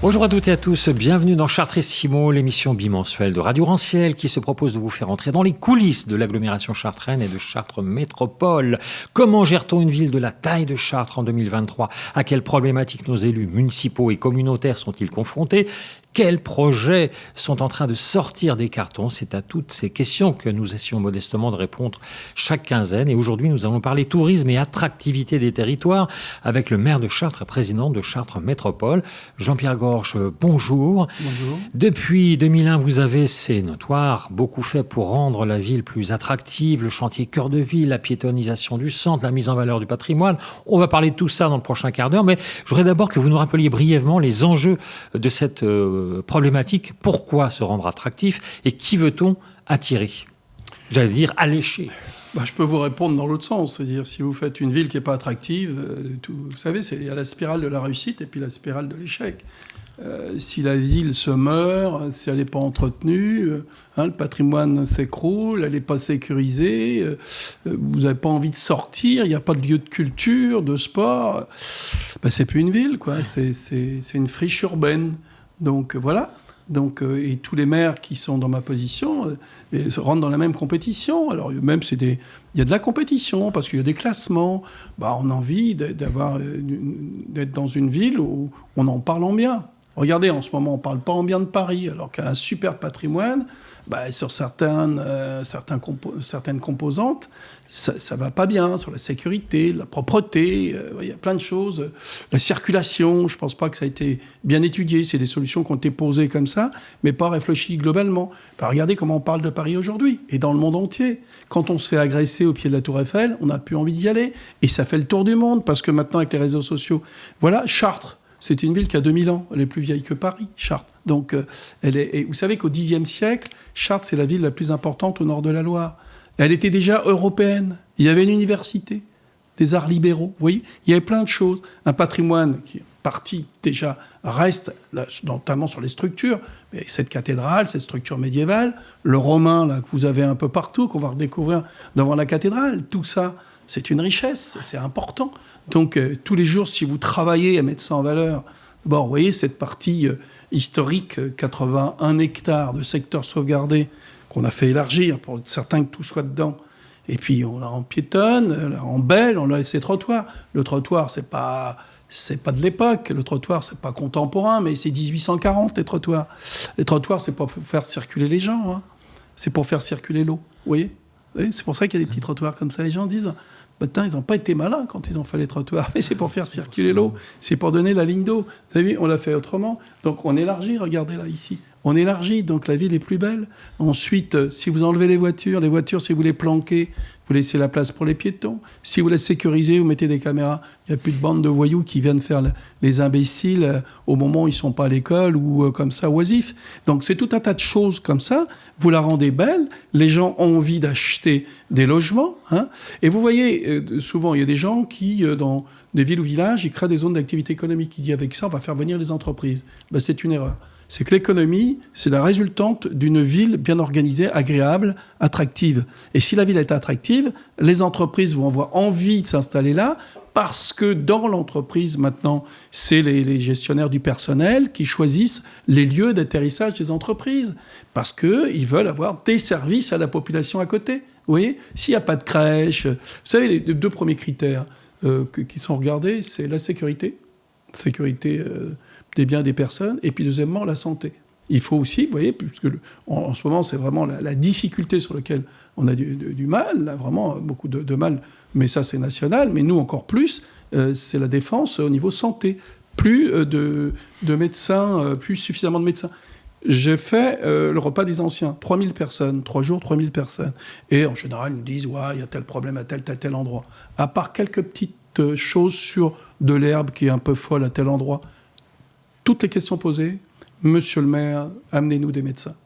Bonjour à toutes et à tous, bienvenue dans Chartrissimo, l'émission bimensuelle de Radio Rancière qui se propose de vous faire entrer dans les coulisses de l'agglomération chartraine et de Chartres Métropole. Comment gère-t-on une ville de la taille de Chartres en 2023 ? À quelles problématiques nos élus municipaux et communautaires sont-ils confrontés ? Quels projets sont en train de sortir des cartons ? C'est à toutes ces questions que nous essayons modestement de répondre chaque quinzaine. Et aujourd'hui, nous allons parler tourisme et attractivité des territoires avec le maire de Chartres et président de Chartres Métropole, Jean-Pierre Gorge. Bonjour. Bonjour. Depuis 2001, vous avez, c'est notoire, beaucoup fait pour rendre la ville plus attractive, le chantier cœur de ville, la piétonisation du centre, la mise en valeur du patrimoine. On va parler de tout ça dans le prochain quart d'heure, mais je voudrais d'abord que vous nous rappeliez brièvement les enjeux de cette problématique. Pourquoi se rendre attractif et qui veut-on attirer ? J'allais dire allécher. Je peux vous répondre dans l'autre sens. C'est-à-dire, si vous faites une ville qui n'est pas attractive, vous savez, il y a la spirale de la réussite et puis la spirale de l'échec. Si la ville se meurt, si elle n'est pas entretenue, le patrimoine s'écroule, elle n'est pas sécurisée, vous n'avez pas envie de sortir, il n'y a pas de lieu de culture, de sport, c'est plus une ville, quoi. C'est une friche urbaine. Donc voilà. Et tous les maires qui sont dans ma position rentrent dans la même compétition. Alors même il y a de la compétition parce qu'il y a des classements. On a envie d'être dans une ville où on en parle en bien. Regardez, en ce moment, on ne parle pas en bien de Paris, alors qu'elle a un super patrimoine. Sur certaines composantes, ça ne va pas bien, sur la sécurité, la propreté, il y a plein de choses. La circulation, je ne pense pas que ça a été bien étudié. C'est des solutions qui ont été posées comme ça, mais pas réfléchies globalement. Regardez comment on parle de Paris aujourd'hui, et dans le monde entier. Quand on se fait agresser au pied de la Tour Eiffel, on n'a plus envie d'y aller. Et ça fait le tour du monde, parce que maintenant, avec les réseaux sociaux... Voilà, Chartres. C'est une ville qui a 2000 ans. Elle est plus vieille que Paris, Chartres. Donc, et vous savez qu'au Xe siècle, Chartres, c'est la ville la plus importante au nord de la Loire. Elle était déjà européenne. Il y avait une université, des arts libéraux. Vous voyez, il y avait plein de choses. Un patrimoine qui, partie déjà, reste, notamment sur les structures. Mais cette cathédrale, cette structure médiévale, le romain là, que vous avez un peu partout, qu'on va redécouvrir devant la cathédrale, tout ça, c'est une richesse, c'est important. Donc, tous les jours, si vous travaillez à mettre ça en valeur, vous voyez cette partie historique, 81 hectares de secteur sauvegardé, qu'on a fait élargir pour être certain que tout soit dedans. Et puis, on la rend piétonne, on la rend belle, on a laissé trottoir. Le trottoir, c'est pas de l'époque. Le trottoir, c'est pas contemporain, mais c'est 1840, les trottoirs. Les trottoirs, c'est pas pour faire circuler les gens, hein. C'est pour faire circuler l'eau. Vous voyez ? C'est pour ça qu'il y a des petits trottoirs comme ça. Les gens disent... ils n'ont pas été malins quand ils ont fait les trottoirs, mais c'est pour faire circuler l'eau, c'est pour donner la ligne d'eau. Vous avez vu, on l'a fait autrement. Donc on élargit, regardez là, ici. On élargit, donc la ville est plus belle. Ensuite, si vous enlevez les voitures, si vous les planquez, vous laissez la place pour les piétons. Si vous les sécurisez, vous mettez des caméras. Il n'y a plus de bande de voyous qui viennent faire les imbéciles au moment où ils ne sont pas à l'école ou comme ça, oisifs. Donc c'est tout un tas de choses comme ça. Vous la rendez belle. Les gens ont envie d'acheter des logements. Hein. Et vous voyez, souvent, il y a des gens qui, dans des villes ou villages, ils créent des zones d'activité économique. Ils disent avec ça, on va faire venir les entreprises. C'est une erreur. C'est que l'économie, c'est la résultante d'une ville bien organisée, agréable, attractive. Et si la ville est attractive, les entreprises vont avoir envie de s'installer là, parce que dans l'entreprise, maintenant, c'est les gestionnaires du personnel qui choisissent les lieux d'atterrissage des entreprises, parce qu'ils veulent avoir des services à la population à côté. Vous voyez ? S'il n'y a pas de crèche... Vous savez, les deux premiers critères qui sont regardés, c'est la sécurité. Des biens des personnes, et puis deuxièmement, la santé. Il faut aussi, vous voyez, puisque en ce moment, c'est vraiment la difficulté sur laquelle on a du mal, là, vraiment beaucoup de mal, mais ça, c'est national, mais nous, encore plus, c'est la défense au niveau santé. Plus de médecins, plus suffisamment de médecins. J'ai fait le repas des anciens, 3000 personnes, 3 jours, 3000 personnes. Et en général, ils me disent, ouais, il y a tel problème à tel endroit. À part quelques petites choses sur de l'herbe qui est un peu folle à tel endroit, toutes les questions posées, monsieur le maire, amenez-nous des médecins.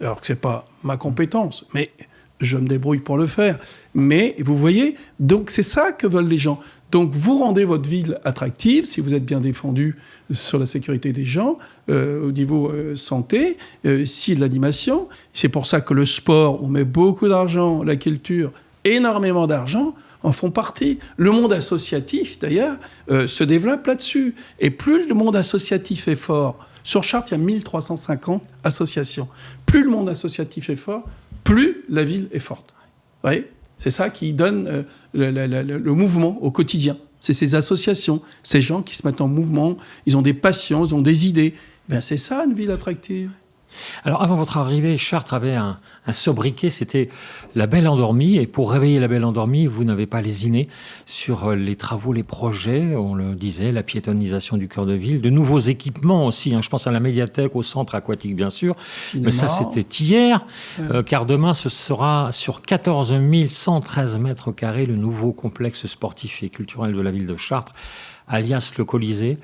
Alors que ce n'est pas ma compétence, mais je me débrouille pour le faire. Mais vous voyez, donc c'est ça que veulent les gens. Donc vous rendez votre ville attractive si vous êtes bien défendu sur la sécurité des gens, au niveau santé, si de l'animation. C'est pour ça que le sport, on met beaucoup d'argent, la culture, énormément d'argent. en font partie. Le monde associatif, d'ailleurs, se développe là-dessus. Et plus le monde associatif est fort, sur Chartres, il y a 1350 associations. Plus le monde associatif est fort, plus la ville est forte. Vous voyez ? C'est ça qui donne le mouvement au quotidien. C'est ces associations, ces gens qui se mettent en mouvement, ils ont des passions, ils ont des idées. Ben, c'est ça, une ville attractive. Alors, avant votre arrivée, Chartres avait un sobriquet, c'était la Belle Endormie. Et pour réveiller la Belle Endormie, vous n'avez pas lésiné sur les travaux, les projets, on le disait, la piétonnisation du cœur de ville, de nouveaux équipements aussi. Je pense à la médiathèque, au centre aquatique, bien sûr. Cinéma. Mais ça, c'était hier, car demain, ce sera sur 14 113 mètres carrés le nouveau complexe sportif et culturel de la ville de Chartres, alias le Colisée.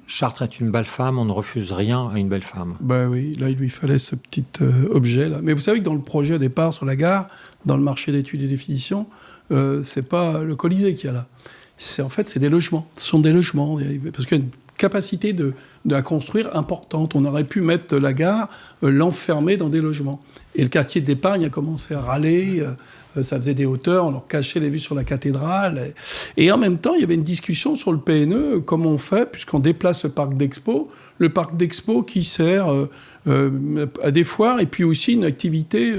Chartres est une belle femme, on ne refuse rien à une belle femme. Ben oui, là, il lui fallait ce petit objet-là. Mais vous savez que dans le projet au départ, sur la gare, dans le marché d'études et définitions, c'est pas le Colisée qu'il y a là. C'est des logements. Ce sont des logements. Parce qu'il y a une capacité de la construire importante. On aurait pu mettre la gare, l'enfermer dans des logements. Et le quartier d'épargne a commencé à râler. Ça faisait des hauteurs, on leur cachait les vues sur la cathédrale. Et en même temps, il y avait une discussion sur le PNE, comment on fait, puisqu'on déplace le parc d'expo. Le parc d'expo qui sert à des foires et puis aussi une activité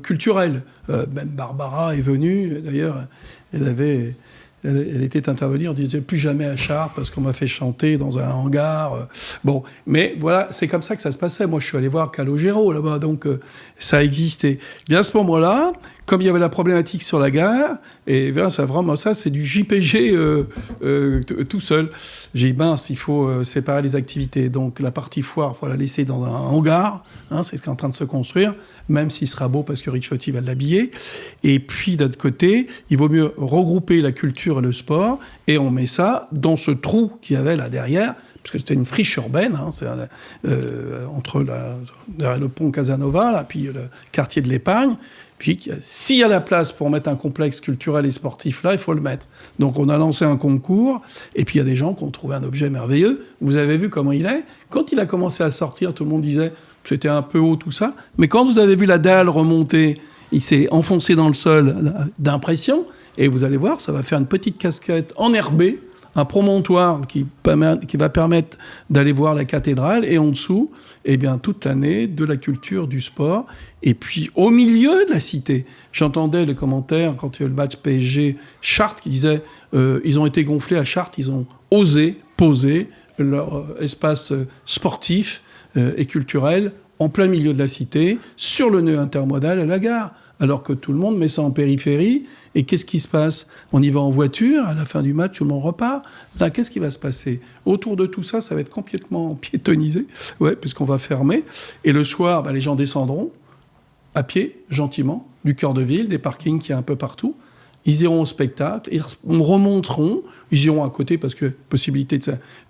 culturelle. Même Barbara est venue, d'ailleurs, elle était intervenue, on disait plus jamais à Chartres parce qu'on m'a fait chanter dans un hangar. Bon, mais voilà, c'est comme ça que ça se passait. Moi, je suis allé voir Calogero là-bas, donc ça existait. Et bien à ce moment-là, comme il y avait la problématique sur la gare, et bien, ça, c'est du JPG tout seul. J'ai dit, mince, il faut séparer les activités. Donc la partie foire, il faut la laisser dans un hangar, c'est ce qui est en train de se construire, même s'il sera beau parce que Ricciotti va l'habiller. Et puis, d'un autre côté, il vaut mieux regrouper la culture et le sport, et on met ça dans ce trou qu'il y avait là derrière, parce que c'était une friche urbaine, entre le pont Casanova, là, puis le quartier de l'Épargne. Puis, s'il y a la place pour mettre un complexe culturel et sportif là, il faut le mettre. Donc, on a lancé un concours, et puis il y a des gens qui ont trouvé un objet merveilleux. Vous avez vu comment il est. Quand il a commencé à sortir, tout le monde disait que c'était un peu haut, tout ça. Mais quand vous avez vu la dalle remonter, il s'est enfoncé dans le sol d'impression, et vous allez voir, ça va faire une petite casquette enherbée, un promontoire qui va permettre d'aller voir la cathédrale, et en dessous, eh bien, toute l'année, de la culture, du sport, et puis au milieu de la cité. J'entendais les commentaires quand il y a eu le match PSG-Chartres qui disaient ils ont été gonflés à Chartres, ils ont osé poser leur espace sportif et culturel en plein milieu de la cité, sur le nœud intermodal à la gare, alors que tout le monde met ça en périphérie. Et qu'est-ce qui se passe ? On y va en voiture, à la fin du match, tout le monde repart. Là, qu'est-ce qui va se passer ? Autour de tout ça, ça va être complètement piétonnisé, puisqu'on va fermer. Et le soir, les gens descendront à pied, gentiment, du cœur de ville, des parkings qu'il y a un peu partout. Ils iront au spectacle, ils remonteront, ils iront à côté, parce que possibilité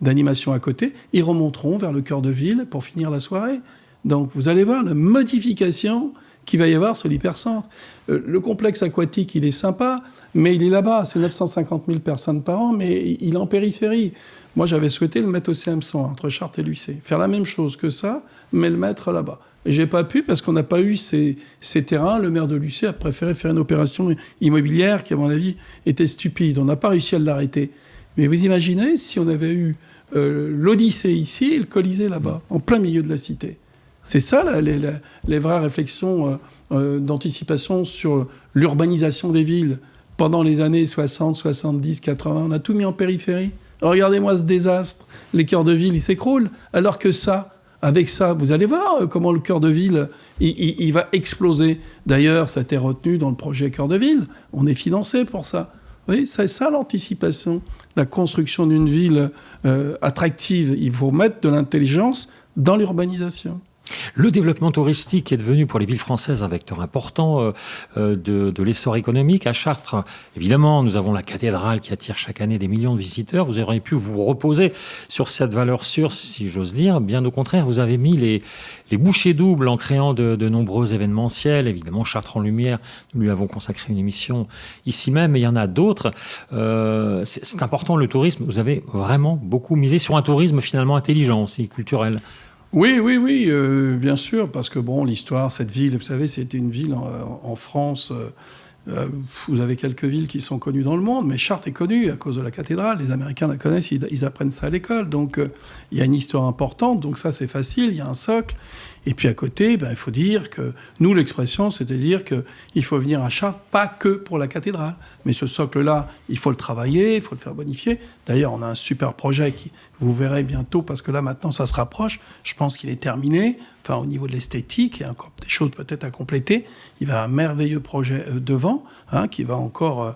d'animation à côté, ils remonteront vers le cœur de ville pour finir la soirée. Donc, vous allez voir la modification qu'il va y avoir sur l'hypercentre. Le complexe aquatique, il est sympa, mais il est là-bas. C'est 950 000 personnes par an, mais il est en périphérie. Moi, j'avais souhaité le mettre au CM100, entre Chartres et Lucé. Faire la même chose que ça, mais le mettre là-bas. Et j'ai pas pu parce qu'on n'a pas eu ces terrains. Le maire de Lucé a préféré faire une opération immobilière qui, à mon avis, était stupide. On n'a pas réussi à l'arrêter. Mais vous imaginez si on avait eu l'Odyssée ici et le Colisée là-bas, en plein milieu de la cité. C'est ça, les vraies réflexions d'anticipation sur l'urbanisation des villes. Pendant les années 60, 70, 80, on a tout mis en périphérie. Regardez-moi ce désastre. Les cœurs de ville, ils s'écroulent. Alors que ça, avec ça, vous allez voir comment le cœur de ville, il va exploser. D'ailleurs, ça a été retenu dans le projet Cœur de ville. On est financé pour ça. Oui, c'est ça l'anticipation. La construction d'une ville attractive. Il faut mettre de l'intelligence dans l'urbanisation. Le développement touristique est devenu pour les villes françaises un vecteur important de l'essor économique. À Chartres, évidemment, nous avons la cathédrale qui attire chaque année des millions de visiteurs. Vous auriez pu vous reposer sur cette valeur sûre, si j'ose dire. Bien au contraire, vous avez mis les bouchées doubles en créant de nombreux événementiels. Évidemment, Chartres en Lumière, nous lui avons consacré une émission ici même, mais il y en a d'autres. C'est important, le tourisme. Vous avez vraiment beaucoup misé sur un tourisme finalement intelligent aussi, culturel. Oui, bien sûr, parce que l'histoire, cette ville, vous savez, c'était une ville en France Vous avez quelques villes qui sont connues dans le monde, mais Chartres est connue à cause de la cathédrale. Les Américains la connaissent, ils apprennent ça à l'école. Donc, il y a une histoire importante. Donc ça, c'est facile. Il y a un socle. Et puis à côté, il faut dire que nous, l'expression, c'est de dire qu'il faut venir à Chartres, pas que pour la cathédrale. Mais ce socle-là, il faut le travailler, il faut le faire bonifier. D'ailleurs, on a un super projet qui, vous verrez bientôt, parce que là, maintenant, ça se rapproche. Je pense qu'il est terminé. Enfin, au niveau de l'esthétique, il y a encore des choses peut-être à compléter. Il va un merveilleux projet devant, qui va encore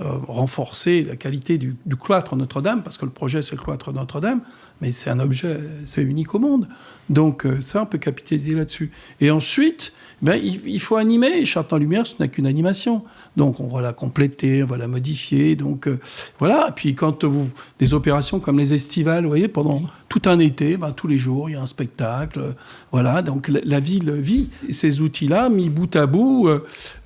renforcer la qualité du cloître Notre-Dame, parce que le projet, c'est le cloître Notre-Dame, mais c'est un objet, c'est unique au monde. Donc ça, on peut capitaliser là-dessus. Et ensuite, il faut animer. Et Chartres en Lumière, ce n'est qu'une animation. Donc on va la compléter, on va la modifier. Donc voilà. Et puis quand des opérations comme les estivales, vous voyez, pendant tout un été, tous les jours, il y a un spectacle. Voilà. Donc la ville vit. Et ces outils-là, mis bout à bout,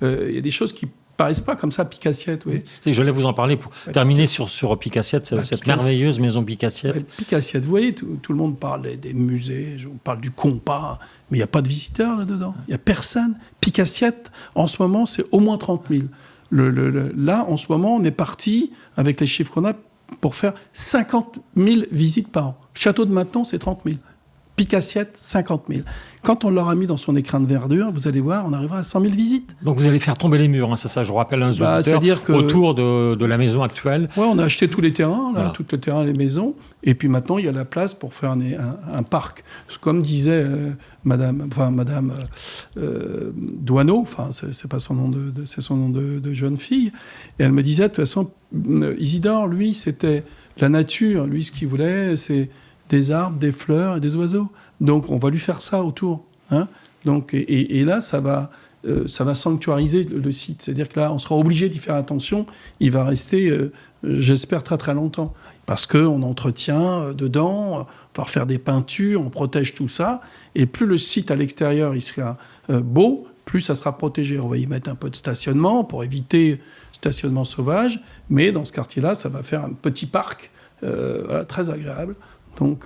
il y a des choses qui paraissent pas comme ça, Picassiette, oui. J'allais vous en parler pour terminer sur Picassiette, cette merveilleuse maison Picassiette. Picassiette, vous voyez, tout le monde parle des musées, on parle du compas, mais il n'y a pas de visiteurs là-dedans. Il n'y a personne. Picassiette, en ce moment, c'est au moins 30 000. Là, en ce moment, on est parti, avec les chiffres qu'on a, pour faire 50 000 visites par an. Château de Maintenon, c'est 30 000. Picassiette, 50 000. Quand on l'aura mis dans son écrin de verdure, vous allez voir, on arrivera à 100 000 visites. Donc vous allez faire tomber les murs, c'est ça, je rappelle un auditeurs, autour de la maison actuelle. Oui, on a acheté tous les terrains, tout le terrain, les maisons, et puis maintenant il y a la place pour faire un parc. Comme disait Madame Douaneau, c'est pas son nom c'est son nom de jeune fille, et elle me disait, de toute façon, Isidore, lui, c'était la nature, lui, ce qu'il voulait, c'est des arbres, des fleurs et des oiseaux. Donc, on va lui faire ça autour. Donc, et là, ça va sanctuariser le site. C'est-à-dire que là, on sera obligé d'y faire attention. Il va rester, j'espère, très, très longtemps. Parce qu'on entretient dedans, on va refaire des peintures, on protège tout ça. Et plus le site à l'extérieur il sera beau, plus ça sera protégé. On va y mettre un peu de stationnement pour éviter stationnement sauvage. Mais dans ce quartier-là, ça va faire un petit parc très agréable. Donc,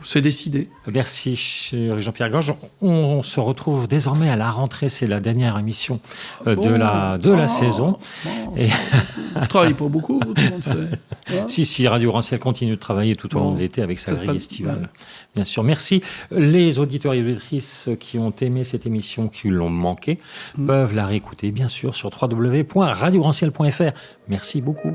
c'est décidé. Merci, Jean-Pierre Gorge. On se retrouve désormais à la rentrée. C'est la dernière émission de la saison. On ne travaille pas beaucoup, tout le monde fait. Si, Radio Rancière continue de travailler tout au long de l'été avec sa grille estivale. Bien sûr, merci. Les auditeurs et auditrices qui ont aimé cette émission, qui l'ont manqué, peuvent la réécouter, bien sûr, sur www.radiorancière.fr. Merci beaucoup.